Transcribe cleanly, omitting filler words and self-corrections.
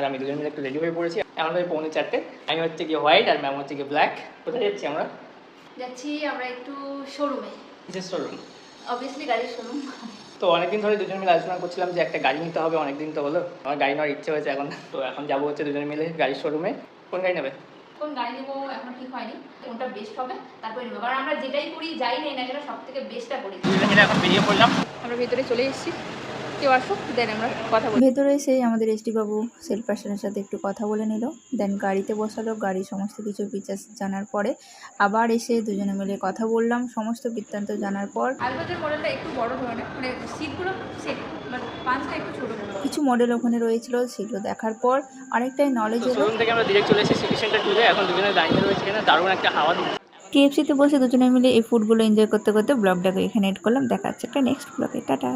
আর আমি দুজন মিলে একটু রেডি হয়ে পড়েছি। এখন ভাই 3:45। আমি হচ্ছে গিয়ে হোয়াইট আর ম্যাম হচ্ছে গিয়ে ব্ল্যাক। কোথায় যাচ্ছি আমরা? আমরা একটু শোরুমে। কিসের শোরুম? অবভিয়াসলি গাড়ির শোরুম। তো অনেকদিন ধরে দুজন মিলে আলোচনা করছিলাম যে একটা গাড়ি নিতে হবে, অনেকদিন তো হলো। আমার গাড়ি নেওয়ার ইচ্ছে হয়েছে এখন। তো এখন যাবো হচ্ছে দুজন মিলে গাড়ির শোরুমে। কোন গাড়ি নেবে? কোন গাড়ি নেবো এখন ঠিক হয়নি, কোনটা বেস্ট হবে তারপরে নেবো, কারণ আমরা যেটাই করি যাই নেই না কেন সব থেকে বেস্টটা করি। দুজন মিলে এখন বেরিয়ে পড়লাম। আমরা ভেতরে চলে এসেছি, কেউ আসুক দেন আমরা কথা বলি। ভেতরে এসে আমাদের এসডি বাবু সেল পার্সনের সাথে একটু কথা বলে নিল, দেন গাড়িতে বসালো। গাড়ির সমস্ত কিছু ফিচার্স জানার পরে আবার এসে দুজনে মিলে কথা বললাম। সমস্ত বৃত্তান্ত জানার পর আলবাজের মডেলটা একটু বড় ধরনের, মানে সিটগুলো সেট বাট পাঁচটা একটু ছোটো। কিছু মডেল ওখানে রয়েছিল, সেগুলো দেখার পর অনেকটাই নলেজ এলো। শোরুম থেকে আমরা ডিরেক্ট চলে এসেছি সিটি সেন্টার টুরে। এখন দুজনে দাঁড়িয়ে রয়েছে এখানে, দারুণ একটা হাওয়া দিচ্ছে। কেএফসিতে বসে দুজনে মিলে এই ফুডগুলো এনজয় করতে করতে ব্লগটাকে এখানে এড করলাম। দেখা যাচ্ছে একটা নেক্সট ব্লগে, টাটা।